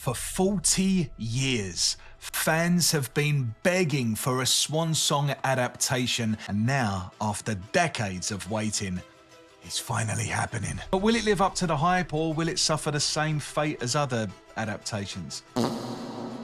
For 40 years, fans have been begging for a Swan Song adaptation, and now, after decades of waiting, it's finally happening. But will it live up to the hype, or will it suffer the same fate as other adaptations?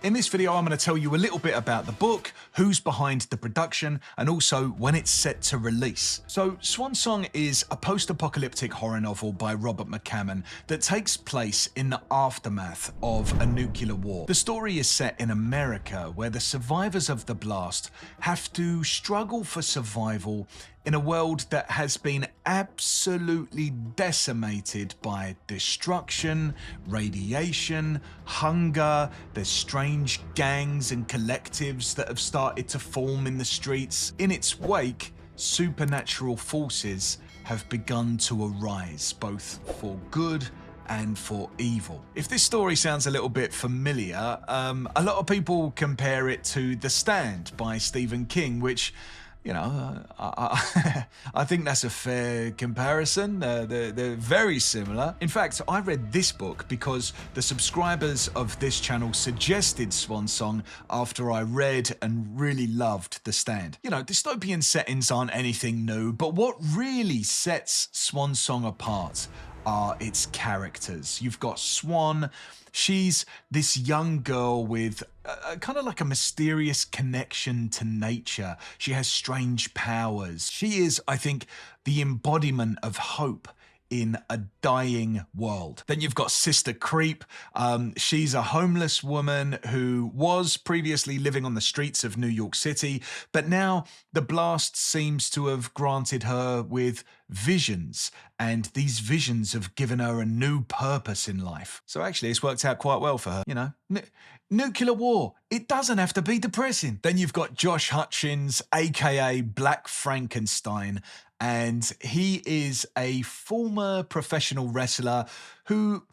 In this video, I'm going to tell you a little bit about the book, who's behind the production, and also when it's set to release. So, Swan Song is a post-apocalyptic horror novel by Robert McCammon that takes place in the aftermath of a nuclear war. The story is set in America, where the survivors of the blast have to struggle for survival in a world that has been absolutely decimated by destruction, radiation, hunger. There's strange gangs and collectives that have started to form in the streets. In its wake, supernatural forces have begun to arise, both for good and for evil. If this story sounds a little bit familiar, a lot of people compare it to The Stand by Stephen King, which, you know, I think that's a fair comparison. They're very similar. In fact, I read this book because the subscribers of this channel suggested Swan Song after I read and really loved The Stand. You know, dystopian settings aren't anything new, but what really sets Swan Song apart are its characters. You've got Swan. She's this young girl with kind of like a mysterious connection to nature. She has strange powers. She is, I think, the embodiment of hope in a dying world. Then you've got Sister Creep. She's a homeless woman who was previously living on the streets of New York City, but now the blast seems to have granted her with visions, and these visions have given her a new purpose in life. So actually, it's worked out quite well for her, you know. Nuclear war, it doesn't have to be depressing. Then you've got Josh Hutchins, aka Black Frankenstein, and he is a former professional wrestler who,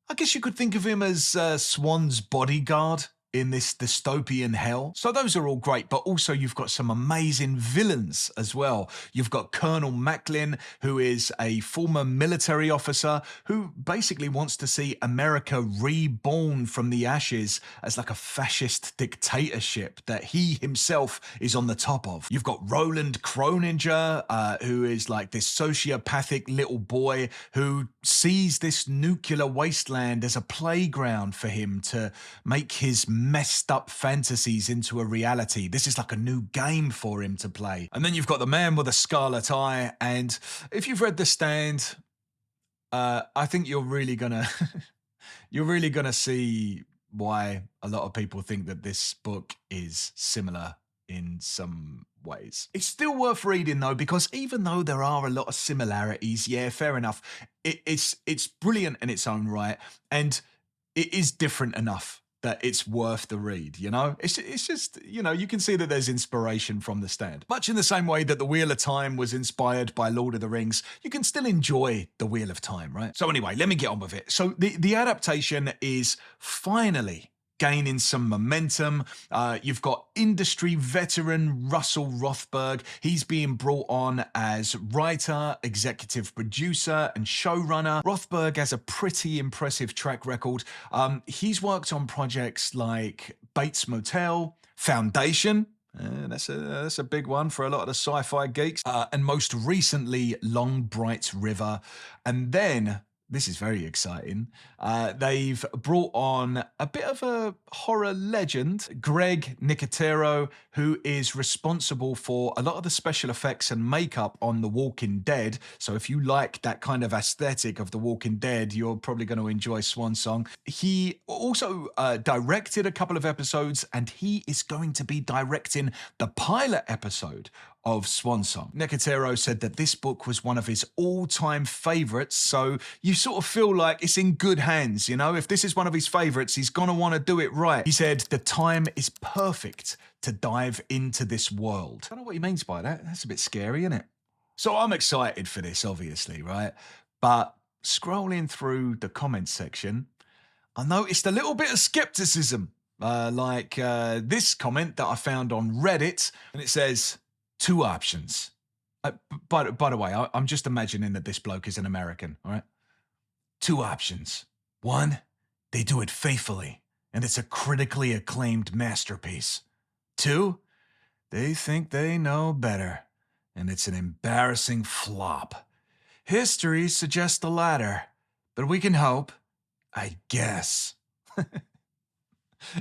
I guess you could think of him as Swan's bodyguard in this dystopian hell. So those are all great, but also you've got some amazing villains as well. You've got Colonel Macklin, who is a former military officer who basically wants to see America reborn from the ashes as like a fascist dictatorship that he himself is on the top of. You've got Roland Croninger, who is like this sociopathic little boy who sees this nuclear wasteland as a playground for him to make his messed up fantasies into a reality. This is like a new game for him to play. And then you've got the man with a scarlet eye, and if you've read The Stand, I think you're really gonna see why a lot of people think that this book is similar in some ways. It's still worth reading though, because even though there are a lot of similarities, yeah, fair enough, it's brilliant in its own right, and it is different enough that it's worth the read, you know? It's just, you know, you can see that there's inspiration from The Stand. Much in the same way that The Wheel of Time was inspired by Lord of the Rings, you can still enjoy The Wheel of Time, right? So anyway, let me get on with it. So the adaptation is finally gaining some momentum. You've got industry veteran Russell Rothberg. He's being brought on as writer, executive producer, and showrunner. Rothberg has a pretty impressive track record. He's worked on projects like Bates Motel, Foundation. That's a big one for a lot of the sci-fi geeks. And most recently, Long Bright River. And then, this is very exciting, they've brought on a bit of a horror legend, Greg Nicotero, who is responsible for a lot of the special effects and makeup on The Walking Dead. So if you like that kind of aesthetic of The Walking Dead, you're probably going to enjoy Swan Song. He also directed a couple of episodes, and he is going to be directing the pilot episode of Swan Song. Nicotero said that this book was one of his all-time favorites, so you sort of feel like it's in good hands, you know? If this is one of his favorites, he's gonna want to do it right. He said, the time is perfect to dive into this world. I don't know what he means by that. That's a bit scary, isn't it? So I'm excited for this, obviously, right? But scrolling through the comments section, I noticed a little bit of skepticism, like this comment that I found on Reddit, and it says, 2 options. By the way, I'm just imagining that this bloke is an American, all right? 2 options. 1, they do it faithfully. and it's a critically acclaimed masterpiece. 2, they think they know better, and it's an embarrassing flop. History suggests the latter, but we can hope, I guess.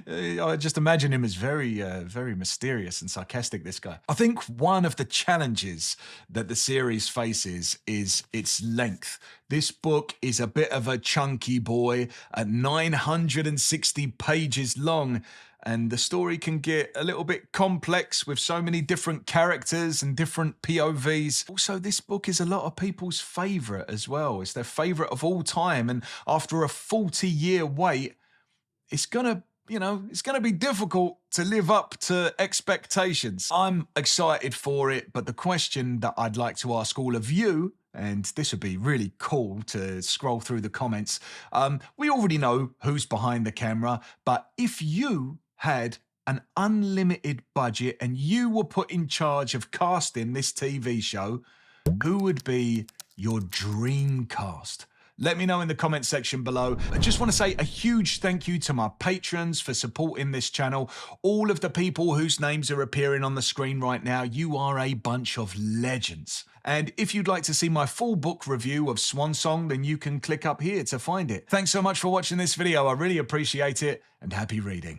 I just imagine him as very mysterious and sarcastic, this guy. I think one of the challenges that the series faces is its length. This book is a bit of a chunky boy at 960 pages long, and the story can get a little bit complex with so many different characters and different POVs. Also, this book is a lot of people's favourite as well. It's their favourite of all time, and after a 40-year wait, it's gonna be difficult to live up to expectations. I'm excited for it, but the question that I'd like to ask all of you, and this would be really cool to scroll through the comments, we already know who's behind the camera, but if you had an unlimited budget and you were put in charge of casting this TV show, who would be your dream cast? Let me know in the comment section below. I just want to say a huge thank you to my patrons for supporting this channel. All of the people whose names are appearing on the screen right now, you are a bunch of legends. And if you'd like to see my full book review of Swan Song, then you can click up here to find it. Thanks so much for watching this video. I really appreciate it, and happy reading.